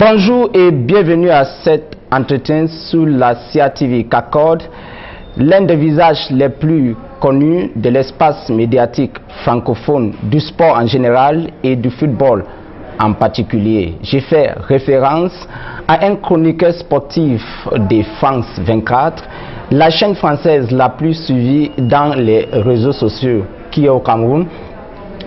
Bonjour et bienvenue à cet entretien sur la SIA TV qu'accorde l'un des visages les plus connus de l'espace médiatique francophone, du sport en général et du football en particulier. J'ai fait référence à un chroniqueur sportif de France 24, la chaîne française la plus suivie dans les réseaux sociaux qui est au Cameroun,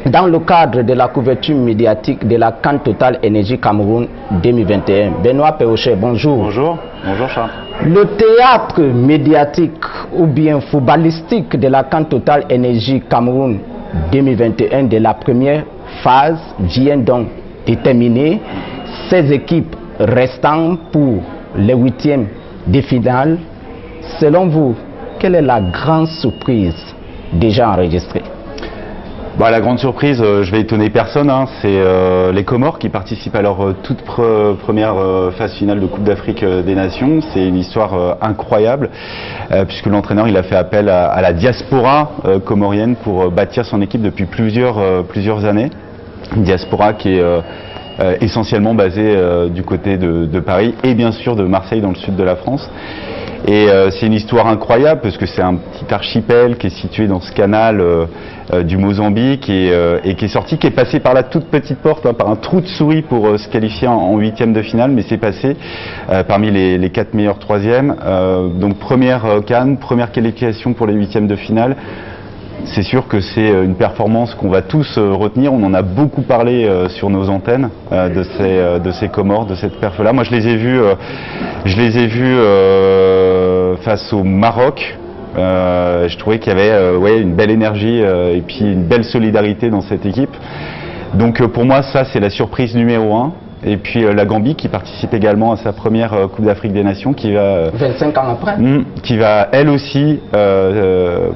dans le cadre de la couverture médiatique de la CAN Total Energy Cameroun 2021. Benoît Perrochet, bonjour. Bonjour. Bonjour Charles. Le théâtre médiatique ou bien footballistique de la CAN Total Energy Cameroun 2021 de la première phase vient donc de terminer. 16 équipes restant pour les huitièmes de finale. Selon vous, quelle est la grande surprise déjà enregistrée? La grande surprise, je vais étonner personne, c'est les Comores qui participent à leur toute première phase finale de Coupe d'Afrique des Nations. C'est une histoire incroyable puisque l'entraîneur il a fait appel à la diaspora comorienne pour bâtir son équipe depuis plusieurs années. Une diaspora qui est essentiellement basée du côté de Paris et bien sûr de Marseille dans le sud de la France. Et c'est une histoire incroyable parce que c'est un petit archipel qui est situé dans ce canal du Mozambique et qui est sorti, qui est passé par la toute petite porte, par un trou de souris pour se qualifier en huitième de finale, mais c'est passé parmi les 4 meilleurs troisièmes. Donc première CAN, première qualification pour les huitièmes de finale. C'est sûr que c'est une performance qu'on va tous retenir. On en a beaucoup parlé sur nos antennes de ces Comores, de cette perf-là. Moi, je les ai vus face au Maroc. Je trouvais qu'il y avait une belle énergie et puis une belle solidarité dans cette équipe. Donc pour moi, ça, c'est la surprise numéro 1. Et puis la Gambie qui participe également à sa première Coupe d'Afrique des Nations, qui va 25 ans après, qui va elle aussi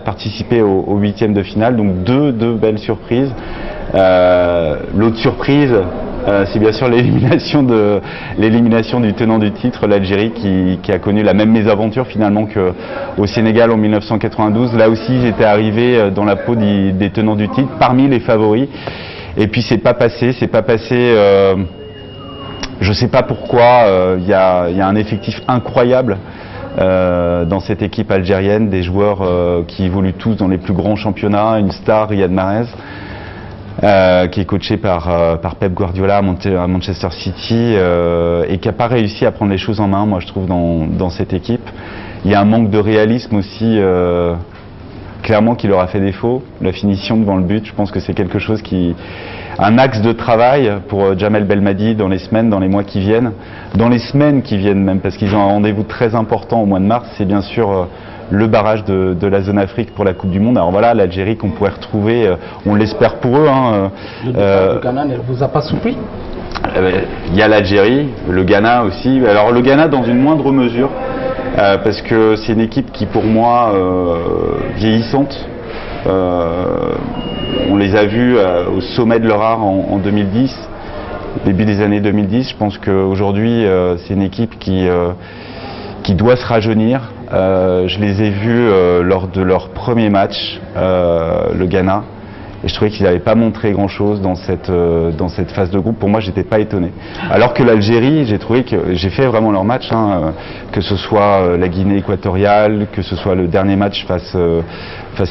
participer au huitième de finale. Donc deux belles surprises. L'autre surprise, c'est bien sûr l'élimination du tenant du titre, l'Algérie, qui a connu la même mésaventure finalement qu'au Sénégal en 1992. Là aussi, ils étaient arrivés dans la peau des tenants du titre, parmi les favoris. Et puis c'est pas passé. Je ne sais pas pourquoi, il y a un effectif incroyable dans cette équipe algérienne, des joueurs qui évoluent tous dans les plus grands championnats, une star, Riyad Mahrez, qui est coaché par Pep Guardiola à Manchester City et qui n'a pas réussi à prendre les choses en main, moi je trouve, dans cette équipe. Il y a un manque de réalisme aussi, clairement, qui leur a fait défaut. La finition devant le but, je pense que c'est quelque chose un axe de travail pour Jamel Belmadi dans les semaines, dans les mois qui viennent, même, parce qu'ils ont un rendez-vous très important au mois de mars, c'est bien sûr le barrage de la zone Afrique pour la Coupe du Monde. Alors voilà, l'Algérie qu'on pourrait retrouver, on l'espère pour eux. Le départ du Ghana ne vous a pas surpris? Il y a l'Algérie, le Ghana aussi. Alors le Ghana dans une moindre mesure, parce que c'est une équipe qui pour moi vieillissante. On les a vus au sommet de leur art en 2010, début des années 2010. Je pense qu'aujourd'hui, c'est une équipe qui doit se rajeunir. Je les ai vus lors de leur premier match, le Ghana, et je trouvais qu'ils n'avaient pas montré grand-chose dans cette phase de groupe. Pour moi, j'étais pas étonné. Alors que l'Algérie, j'ai trouvé que j'ai fait vraiment leur match, que ce soit la Guinée équatoriale, que ce soit le dernier match face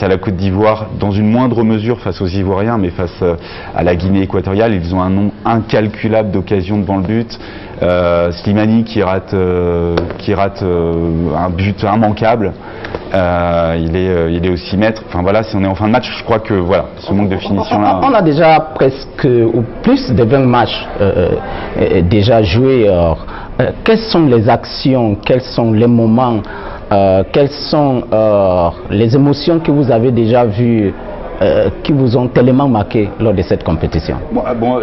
à la Côte d'Ivoire, dans une moindre mesure face aux Ivoiriens, mais face à la Guinée équatoriale, ils ont un nombre incalculable d'occasions devant le but. Slimani qui rate un but immanquable. Il est au 6 mètres. Enfin voilà, si on est en fin de match, je crois que voilà, ce manque de finition là. On a déjà presque ou plus de 20 matchs déjà joués. Quelles sont les actions, quels sont les moments, quelles sont les émotions que vous avez déjà vues, qui vous ont tellement marqué lors de cette compétition?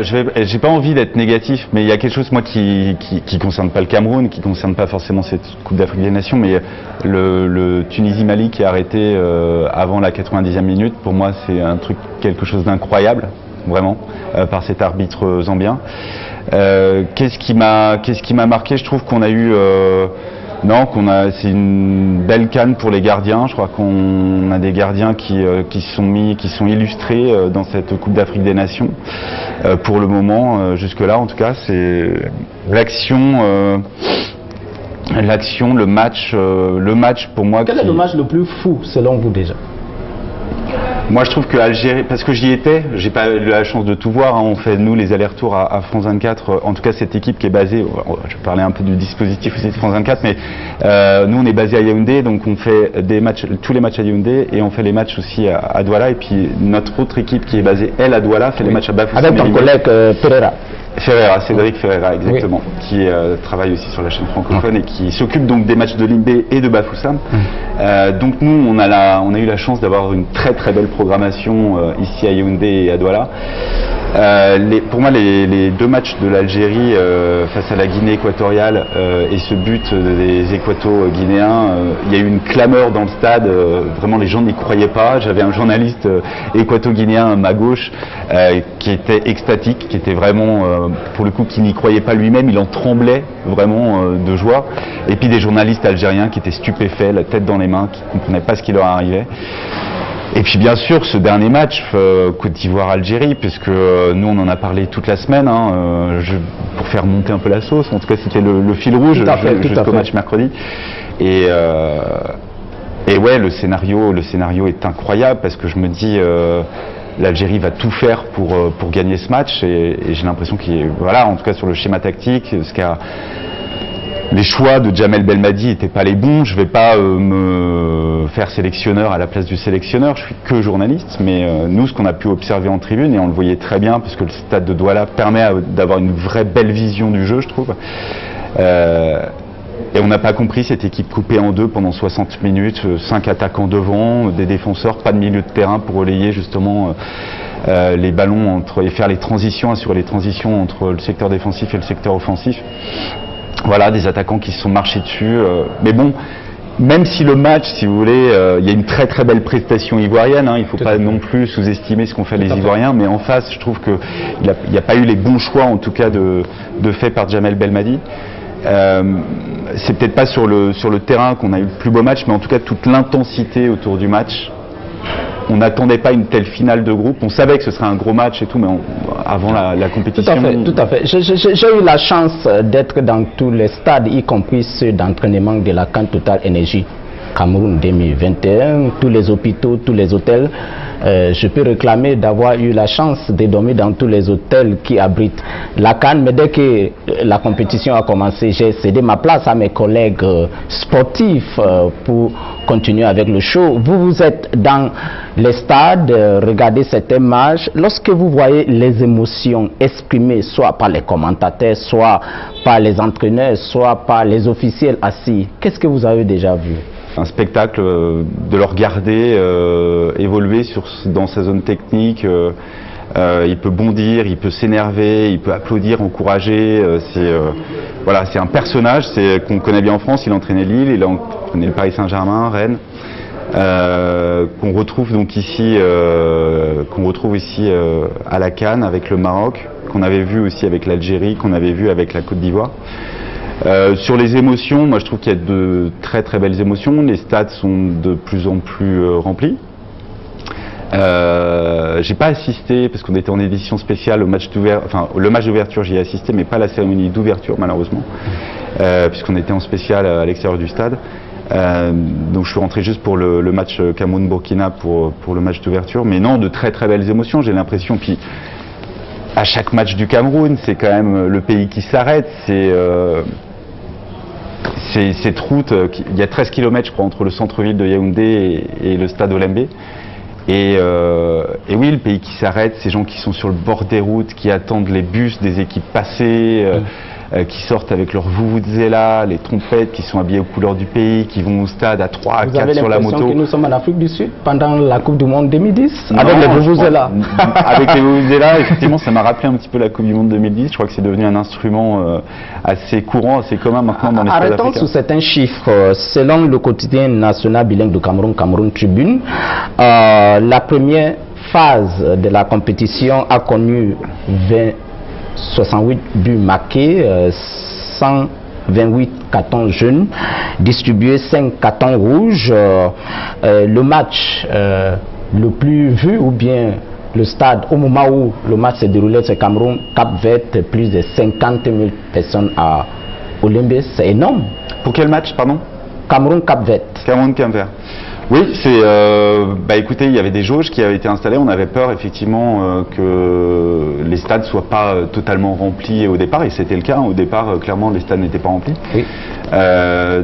J'ai pas envie d'être négatif, mais il y a quelque chose moi qui concerne pas le Cameroun, qui concerne pas forcément cette Coupe d'Afrique des Nations, mais le Tunisie-Mali qui est arrêté avant la 90e minute, pour moi c'est quelque chose d'incroyable, vraiment, par cet arbitre zambien. Qu'est-ce qui m'a marqué? Je trouve qu'on a eu Non, c'est une belle canne pour les gardiens. Je crois qu'on a des gardiens qui sont illustrés dans cette Coupe d'Afrique des Nations. Pour le moment, jusque-là en tout cas, c'est l'action, le match pour moi. Quel est le match le plus fou selon vous déjà? Moi je trouve que Algérie, parce que j'y étais, j'ai pas eu la chance de tout voir, hein. On fait nous les allers-retours à France 24, en tout cas cette équipe qui est basée, je vais parler un peu du dispositif aussi de France 24, mais nous on est basé à Yaoundé, donc on fait des matchs, tous les matchs à Yaoundé, et on fait les matchs aussi à Douala, et puis notre autre équipe qui est basée elle à Douala fait les matchs à Bafoussam. Avec ton collègue Pereira. Ferreira, Cédric Ferreira, exactement, qui travaille aussi sur la chaîne francophone et qui s'occupe donc des matchs de Limbé et de Bafoussam. Donc nous, on a eu la chance d'avoir une très très belle programmation ici à Yaoundé et à Douala. Pour moi, les deux matchs de l'Algérie face à la Guinée équatoriale et ce but des équato-guinéens, il y a eu une clameur dans le stade, vraiment les gens n'y croyaient pas. J'avais un journaliste équato-guinéen à ma gauche qui était extatique, qui était vraiment, pour le coup, qui n'y croyait pas lui-même, il en tremblait vraiment de joie. Et puis des journalistes algériens qui étaient stupéfaits, la tête dans les mains, qui ne comprenaient pas ce qui leur arrivait. Et puis bien sûr ce dernier match, Côte d'Ivoire-Algérie, puisque nous on en a parlé toute la semaine, hein, pour faire monter un peu la sauce, en tout cas c'était le fil rouge jusqu'au match mercredi. Et ouais, le scénario est incroyable, parce que je me dis l'Algérie va tout faire pour gagner ce match, et j'ai l'impression qu'il, voilà, en tout cas sur le schéma tactique, les choix de Djamel Belmadi n'étaient pas les bons. Je ne vais pas me faire sélectionneur à la place du sélectionneur, je suis que journaliste, mais nous, ce qu'on a pu observer en tribune, et on le voyait très bien, parce que le stade de Douala permet d'avoir une vraie belle vision du jeu, je trouve. Et on n'a pas compris cette équipe coupée en deux pendant 60 minutes, 5 attaquants devant, des défenseurs, pas de milieu de terrain pour relayer justement les ballons et faire les transitions, assurer les transitions entre le secteur défensif et le secteur offensif. Voilà, des attaquants qui se sont marchés dessus. Mais bon, même si le match, si vous voulez, il y a une très très belle prestation ivoirienne, hein, il ne faut pas non plus sous-estimer ce qu'ont fait les Ivoiriens, mais en face, je trouve qu'il n'y a pas eu les bons choix, en tout cas, de fait par Djamel Belmadi. C'est peut-être pas sur le terrain qu'on a eu le plus beau match, mais en tout cas, toute l'intensité autour du match. On n'attendait pas une telle finale de groupe. On savait que ce serait un gros match et tout, mais avant la compétition. Tout à fait. J'ai eu la chance d'être dans tous les stades, y compris ceux d'entraînement de la CAN Total Energy Cameroun 2021, tous les hôpitaux, tous les hôtels. Je peux réclamer d'avoir eu la chance de dormir dans tous les hôtels qui abritent la CAN, mais dès que la compétition a commencé, j'ai cédé ma place à mes collègues sportifs pour continuer avec le show. Vous êtes dans les stades, regardez certains matchs. Lorsque vous voyez les émotions exprimées, soit par les commentateurs, soit par les entraîneurs, soit par les officiels assis, qu'est-ce que vous avez déjà vu? Un spectacle, de le regarder évoluer dans sa zone technique. Il peut bondir, il peut s'énerver, il peut applaudir, encourager. Voilà, c'est un personnage qu'on connaît bien en France. Il a entraîné Lille, il a entraîné le Paris Saint-Germain, Rennes, qu'on retrouve donc ici, à la CAN avec le Maroc, qu'on avait vu aussi avec l'Algérie, qu'on avait vu avec la Côte d'Ivoire. Sur les émotions, moi je trouve qu'il y a de très très belles émotions. Les stades sont de plus en plus remplis. J'ai pas assisté, parce qu'on était en édition spéciale, au match d'ouverture, enfin le match d'ouverture j'y ai assisté, mais pas la cérémonie d'ouverture malheureusement, puisqu'on était en spécial à l'extérieur du stade. Donc je suis rentré juste pour le match Cameroun-Burkina pour le match d'ouverture, mais non, de très très belles émotions, j'ai l'impression. Puis à chaque match du Cameroun, c'est quand même le pays qui s'arrête. Cette route, il y a 13 km je crois entre le centre-ville de Yaoundé et le stade Olembe. Et oui, le pays qui s'arrête, ces gens qui sont sur le bord des routes, qui attendent les bus des équipes passées, qui sortent avec leurs vuvuzela, les trompettes, qui sont habillés aux couleurs du pays, qui vont au stade à 3 à 4 sur la moto. Vous avez l'impression que nous sommes en Afrique du Sud pendant la Coupe du Monde 2010 avec les vuvuzela? Avec les vuvuzela, effectivement, ça m'a rappelé un petit peu la Coupe du Monde 2010. Je crois que c'est devenu un instrument assez courant, assez commun maintenant dans les stades africains. Arrêtons sur certains chiffres. Selon le quotidien national bilingue de Cameroun, Cameroun Tribune, la première phase de la compétition a connu 68 buts marqués, 100 28 cartons jaunes, distribué 5 cartons rouges. Le match le plus vu ou bien le stade au moment où le match s'est déroulé, c'est Cameroun, Cap-Vert, plus de 50 000 personnes à Olembe, c'est énorme. Pour quel match, pardon? Cameroun, Cap-Vert. Cameroun, Cap-Vert. Oui, c'est. Bah écoutez, il y avait des jauges qui avaient été installées. On avait peur effectivement que les stades soient pas totalement remplis au départ, et c'était le cas. Au départ, clairement, les stades n'étaient pas remplis. Oui.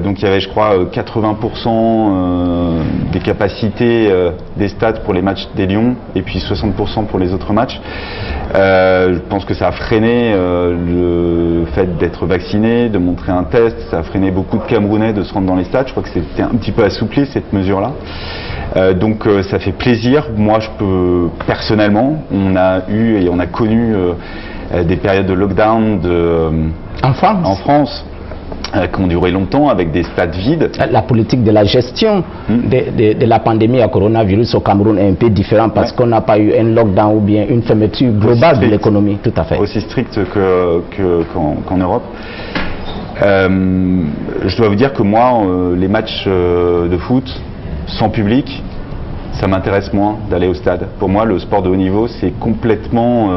Donc il y avait, je crois, 80% des capacités des stades pour les matchs des Lions, et puis 60% pour les autres matchs. Je pense que ça a freiné le fait d'être vacciné, de montrer un test. Ça a freiné beaucoup de Camerounais de se rendre dans les stades. Je crois que c'était un petit peu assoupli cette mesure-là. Donc ça fait plaisir. Moi, je peux personnellement, on a eu et on a connu des périodes de lockdown En France qui ont duré longtemps avec des stades vides. La politique de la gestion de la pandémie à coronavirus au Cameroun est un peu différente parce qu'on n'a pas eu un lockdown ou bien une fermeture globale de l'économie. Tout à fait. Aussi stricte qu'en Europe. Je dois vous dire que moi, les matchs de foot sans public, ça m'intéresse moins d'aller au stade. Pour moi, le sport de haut niveau, c'est complètement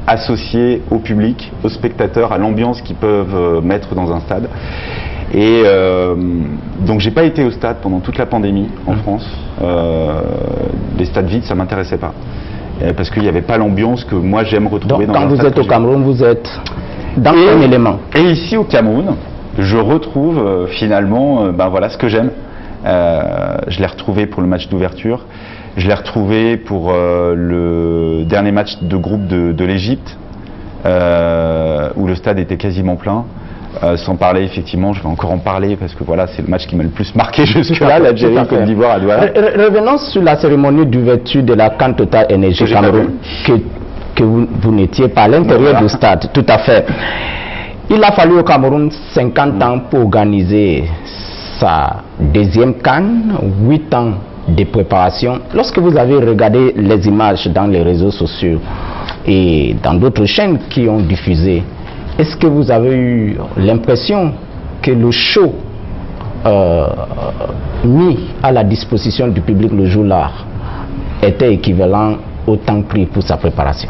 associé au public, aux spectateurs, à l'ambiance qu'ils peuvent mettre dans un stade. Et donc, j'ai pas été au stade pendant toute la pandémie en France. Les stades vides, ça m'intéressait pas. Parce qu'il n'y avait pas l'ambiance que moi j'aime retrouver dans un stade. Quand vous êtes au Cameroun, vous êtes dans un élément. Et ici au Cameroun, je retrouve finalement ben voilà, ce que j'aime. Je l'ai retrouvé pour le match d'ouverture. Je l'ai retrouvé pour le dernier match de groupe de l'Égypte, où le stade était quasiment plein. Sans parler, effectivement, je vais encore en parler parce que voilà, c'est le match qui m'a le plus marqué jusque-là, l'Algérie, Côte d'Ivoire à Douala. Revenons sur la cérémonie d'ouverture de la CAN Total Énergie Cameroun, que vous n'étiez pas à l'intérieur du stade, tout à fait. Il a fallu au Cameroun 50 ans pour organiser sa deuxième CAN, 8 ans de préparation. Lorsque vous avez regardé les images dans les réseaux sociaux et dans d'autres chaînes qui ont diffusé, est-ce que vous avez eu l'impression que le show mis à la disposition du public le jour-là était équivalent au temps pris pour sa préparation?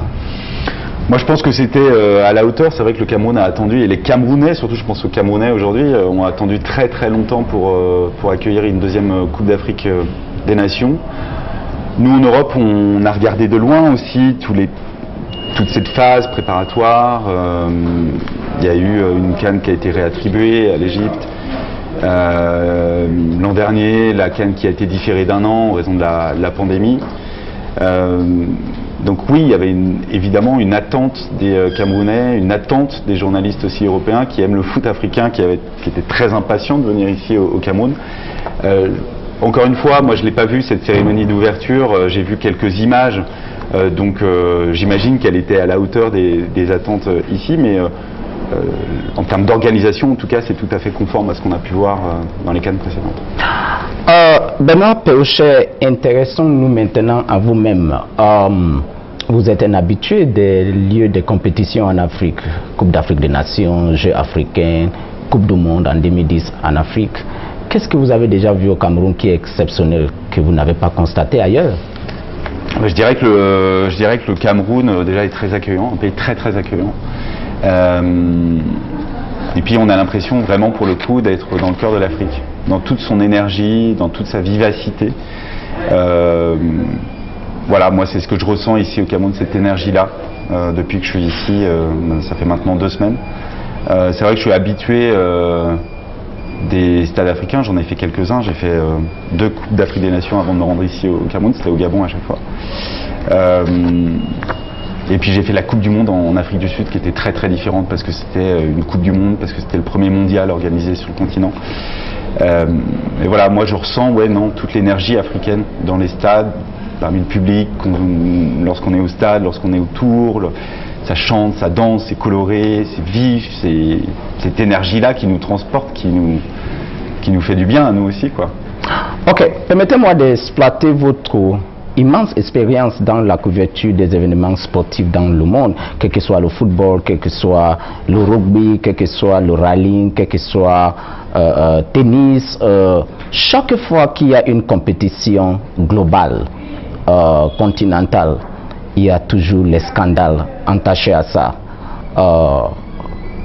Moi, je pense que c'était à la hauteur. C'est vrai que le Cameroun a attendu, et les Camerounais, surtout je pense aux Camerounais aujourd'hui, ont attendu très très longtemps pour accueillir une deuxième Coupe d'Afrique des Nations. Nous, en Europe, on a regardé de loin aussi toute cette phase préparatoire. Il y a eu une CAN qui a été réattribuée à l'Égypte. L'an dernier, la CAN qui a été différée d'1 an en raison de la pandémie. Donc oui, il y avait évidemment une attente des Camerounais, une attente des journalistes aussi européens qui aiment le foot africain, qui étaient très impatients de venir ici au Cameroun. Encore une fois, moi je ne l'ai pas vu cette cérémonie d'ouverture, j'ai vu quelques images, donc j'imagine qu'elle était à la hauteur des attentes ici, mais en termes d'organisation, en tout cas, c'est tout à fait conforme à ce qu'on a pu voir dans les CAN précédentes. Benoît Péochet, intéressons-nous maintenant à vous-même. Vous êtes un habitué des lieux de compétition en Afrique, Coupe d'Afrique des Nations, Jeux africains, Coupe du Monde en 2010 en Afrique. Qu'est-ce que vous avez déjà vu au Cameroun qui est exceptionnel, que vous n'avez pas constaté ailleurs? Je dirais que le Cameroun déjà est très accueillant, un pays très très accueillant. Et puis on a l'impression vraiment pour le coup d'être dans le cœur de l'Afrique, dans toute son énergie, dans toute sa vivacité. Voilà, moi c'est ce que je ressens ici au Cameroun, cette énergie-là, depuis que je suis ici, ça fait maintenant 2 semaines. C'est vrai que je suis habitué des stades africains, j'en ai fait quelques-uns, j'ai fait 2 Coupes d'Afrique des Nations avant de me rendre ici au Cameroun, c'était au Gabon à chaque fois. Et puis j'ai fait la Coupe du Monde en Afrique du Sud qui était très très différente parce que c'était une Coupe du Monde, parce que c'était le premier mondial organisé sur le continent. Et voilà, moi je ressens toute l'énergie africaine dans les stades, parmi le public, lorsqu'on est au stade, lorsqu'on est autour, ça chante, ça danse, c'est coloré, c'est vif, c'est cette énergie-là qui nous transporte, qui nous fait du bien à nous aussi, quoi. Ok, permettez-moi d'exploiter votre immense expérience dans la couverture des événements sportifs dans le monde, quel que soit le football, quel que soit le rugby, quel que soit le rallying, quel que soit tennis. Chaque fois qu'il y a une compétition globale, continentale, il y a toujours les scandales attachés à ça.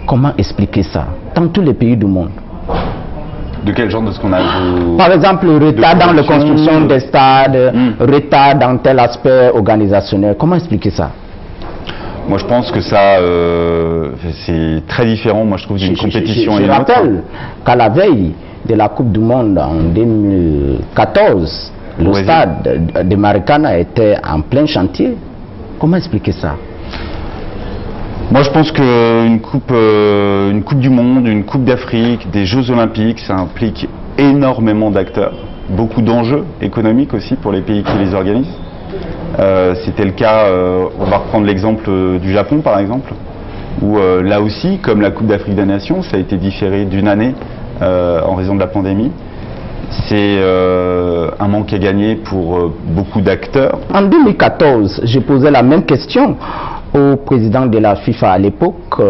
Comment expliquer ça dans tous les pays du monde? De quel genre de scandale? Par exemple, le retard dans la construction des stades, retard dans tel aspect organisationnel. Comment expliquer ça? Moi, je pense que ça, c'est très différent, moi, je trouve, d'une compétition et une autre. Je rappelle qu'à la veille de la Coupe du Monde en 2014, le stade de Maracana était en plein chantier. Comment expliquer ça? Moi, je pense qu'une coupe du monde, une coupe d'Afrique, des Jeux Olympiques, ça implique énormément d'acteurs, beaucoup d'enjeux économiques aussi pour les pays qui les organisent. C'était le cas, on va reprendre l'exemple du Japon par exemple, où là aussi, comme la Coupe d'Afrique des Nations, ça a été différé d'une année en raison de la pandémie. C'est un manque à gagner pour beaucoup d'acteurs. En 2014, j'ai posé la même question au président de la FIFA à l'époque,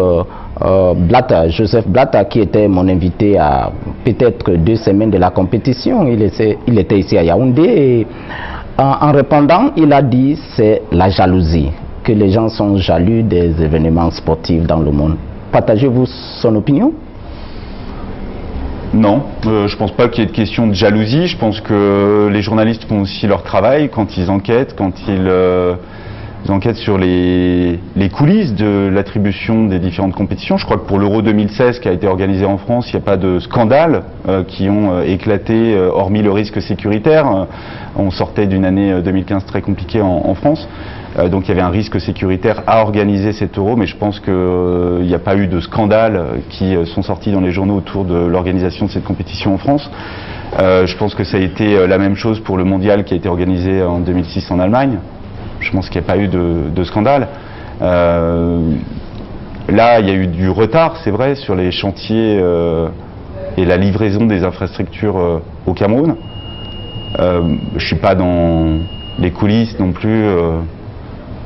Joseph Blatter, qui était mon invité à peut-être 2 semaines de la compétition. Il était ici à Yaoundé et en répondant, il a dit c'est la jalousie, que les gens sont jaloux des événements sportifs dans le monde. Partagez-vous son opinion? Non, je pense pas qu'il y ait de question de jalousie. Je pense que les journalistes font aussi leur travail quand ils enquêtent, quand ils enquêtent sur les coulisses de l'attribution des différentes compétitions. Je crois que pour l'Euro 2016 qui a été organisé en France, il n'y a pas de scandales qui ont éclaté, hormis le risque sécuritaire. On sortait d'une année 2015 très compliquée en France. Donc il y avait un risque sécuritaire à organiser cet Euro, mais je pense qu'il n'y a pas eu de scandales qui sont sortis dans les journaux autour de l'organisation de cette compétition en France. Je pense que ça a été la même chose pour le mondial qui a été organisé en 2006 en Allemagne. Je pense qu'il n'y a pas eu de scandale. Là, il y a eu du retard, c'est vrai, sur les chantiers et la livraison des infrastructures au Cameroun. Je ne suis pas dans les coulisses non plus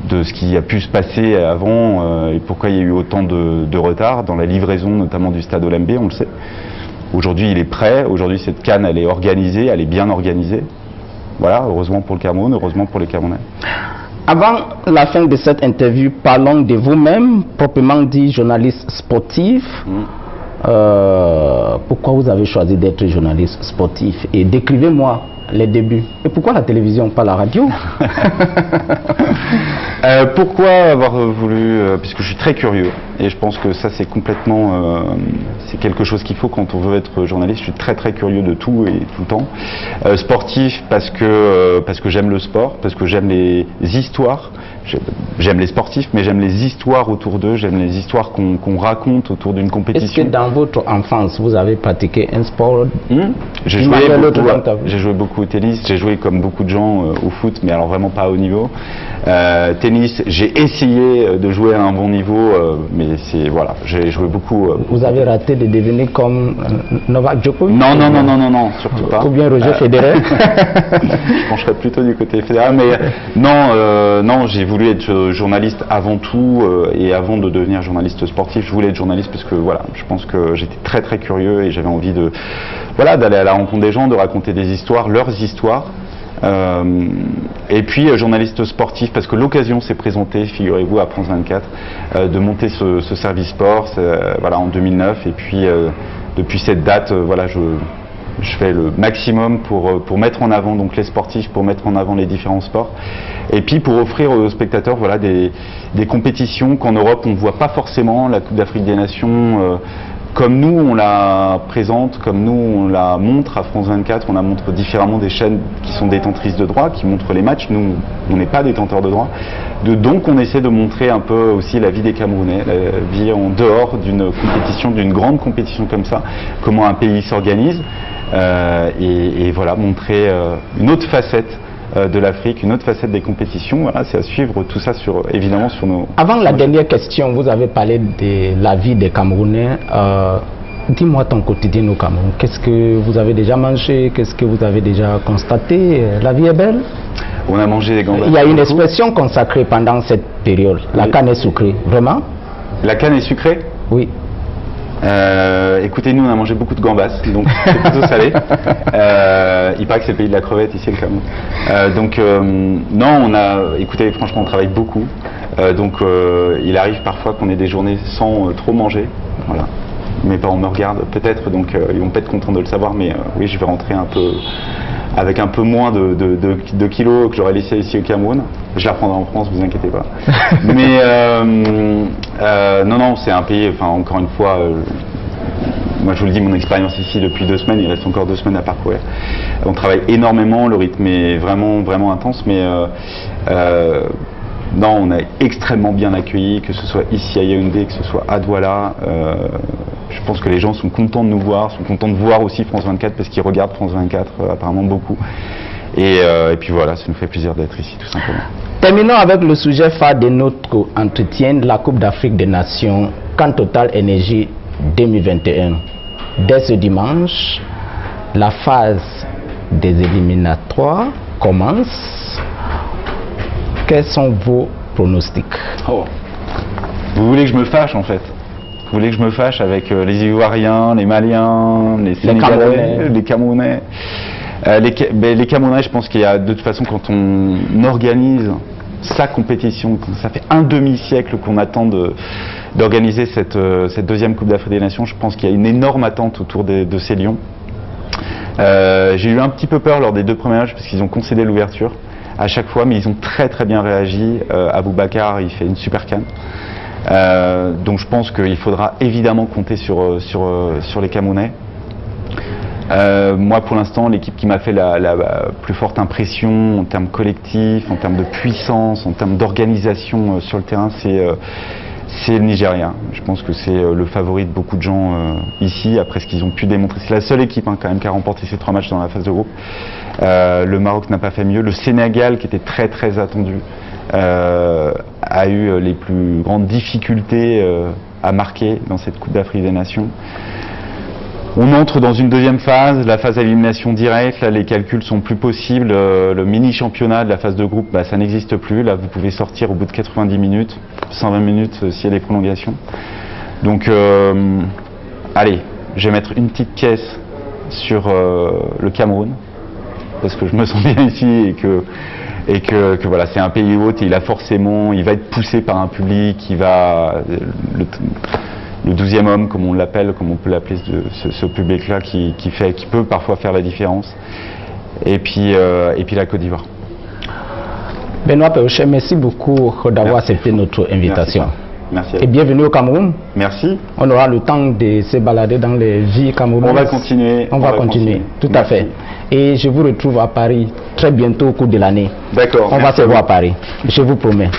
de ce qui a pu se passer avant et pourquoi il y a eu autant de retard dans la livraison, notamment du stade Olembe, on le sait. Aujourd'hui, il est prêt. Aujourd'hui, cette CAN, elle est organisée, elle est bien organisée. Voilà, heureusement pour le Cameroun, heureusement pour les Camerounais. Avant la fin de cette interview, parlons de vous-même, proprement dit journaliste sportif. Pourquoi vous avez choisi d'être journaliste sportif? Et décrivez-moi les débuts. Et pourquoi la télévision, pas la radio? Pourquoi avoir voulu puisque je suis très curieux et je pense que ça c'est complètement c'est quelque chose qu'il faut quand on veut être journaliste. Je suis très curieux de tout et tout le temps. Sportif parce que j'aime le sport, parce que j'aime les histoires. J'aime les sportifs, mais j'aime les histoires autour d'eux, j'aime les histoires qu'on raconte autour d'une compétition. Est-ce que dans votre enfance, vous avez pratiqué un sport? J'ai joué beaucoup au tennis, j'ai joué comme beaucoup de gens au foot, mais alors vraiment pas à haut niveau. Tennis, j'ai essayé de jouer à un bon niveau, mais c'est voilà, j'ai joué beaucoup. Vous avez raté de devenir comme Novak Djokovic? Non, surtout pas. Ou bien Roger Federer? Je pencherais plutôt du côté Federer, mais non, j'ai voulu être journaliste avant tout et avant de devenir journaliste sportif, je voulais être journaliste parce que voilà, je pense que j'étais très curieux et j'avais envie de d'aller à la rencontre des gens, de raconter des histoires, leurs histoires. Et puis journaliste sportif parce que l'occasion s'est présentée, figurez-vous, à France 24 de monter ce service sport voilà, en 2009 et puis depuis cette date voilà, je fais le maximum pour mettre en avant donc les sportifs, pour mettre en avant les différents sports et puis pour offrir aux spectateurs voilà, des compétitions qu'en Europe on ne voit pas forcément, la Coupe d'Afrique des Nations comme nous on la présente, comme nous on la montre à France 24, on la montre différemment des chaînes qui sont détentrices de droits, qui montrent les matchs. Nous on n'est pas détenteurs de droits, donc on essaie de montrer un peu aussi la vie des Camerounais, la vie en dehors d'une compétition, d'une grande compétition comme ça, comment un pays s'organise et voilà, montrer une autre facette de l'Afrique, une autre facette des compétitions. Voilà, c'est à suivre tout ça évidemment sur nos... Avant la dernière question, vous avez parlé de la vie des Camerounais. Dis-moi ton quotidien au Cameroun. Qu'est-ce que vous avez déjà mangé? Qu'est-ce que vous avez déjà constaté? La vie est belle? On a mangé des gambas. Il y a une expression consacrée pendant cette période. La canne est sucrée. Vraiment? La canne est sucrée? Oui. Écoutez, nous on a mangé beaucoup de gambas, donc c'est plutôt salé. Il paraît que c'est le pays de la crevette ici, le Cameroun. Non, écoutez, franchement, on travaille beaucoup. Il arrive parfois qu'on ait des journées sans trop manger. Voilà. Mes parents me regardent peut-être, donc ils vont pas être contents de le savoir, mais oui, je vais rentrer un peu avec un peu moins de kilos que j'aurais laissé ici au Cameroun. Je la reprendrai en France, vous inquiétez pas. Mais non, c'est un pays, enfin encore une fois, moi je vous le dis, mon expérience ici depuis 2 semaines, il reste encore 2 semaines à parcourir. On travaille énormément, le rythme est vraiment intense, mais non, on est extrêmement bien accueillis, que ce soit ici à Yaoundé, que ce soit à Douala. Je pense que les gens sont contents de nous voir, sont contents de voir aussi France 24 parce qu'ils regardent France 24 apparemment beaucoup. Et puis voilà, ça nous fait plaisir d'être ici tout simplement. Terminons avec le sujet phare de notre entretien, la Coupe d'Afrique des Nations, Can Total Energy 2021. Dès ce dimanche, la phase des éliminatoires commence. Quels sont vos pronostics? Vous voulez que je me fâche en fait? Vous voulez que je me fâche avec les Ivoiriens, les Maliens, les Sénégalais, les Camerounais? Les Camerounais, je pense qu'il y a de toute façon, quand on organise sa compétition, ça fait un demi-siècle qu'on attend d'organiser cette deuxième Coupe d'Afrique des Nations, je pense qu'il y a une énorme attente autour de ces lions. J'ai eu un petit peu peur lors des 2 premiers matchs parce qu'ils ont concédé l'ouverture à chaque fois, mais ils ont très bien réagi. Aboubacar, il fait une super canne. Donc je pense qu'il faudra évidemment compter sur les Camerounais. Moi pour l'instant, l'équipe qui m'a fait la plus forte impression en termes collectifs, en termes de puissance, en termes d'organisation sur le terrain, c'est le Nigeria. Je pense que c'est le favori de beaucoup de gens ici, après ce qu'ils ont pu démontrer. C'est la seule équipe quand même qui a remporté ces 3 matchs dans la phase de groupe. Le Maroc n'a pas fait mieux. Le Sénégal, qui était très attendu, a eu les plus grandes difficultés à marquer dans cette Coupe d'Afrique des Nations. On entre dans une deuxième phase, la phase d'élimination directe. Là, les calculs sont plus possibles. Le mini-championnat de la phase de groupe, ça n'existe plus. Là, vous pouvez sortir au bout de 90 minutes, 120 minutes s'il y a des prolongations. Donc, allez, je vais mettre une petite caisse sur le Cameroun, parce que je me sens bien ici et que voilà, c'est un pays hôte et il va être poussé par un public qui va... Le 12e homme, comme on l'appelle, comme on peut l'appeler, ce public-là qui peut parfois faire la différence. Et puis la Côte d'Ivoire. Benoît Perrochet, merci beaucoup d'avoir accepté notre invitation. Merci. Et bienvenue au Cameroun. Merci. On aura le temps de se balader dans les villes camerounaises. On va continuer. On va continuer, tout à fait. Et je vous retrouve à Paris très bientôt au cours de l'année. D'accord. On va se voir à Paris, je vous promets.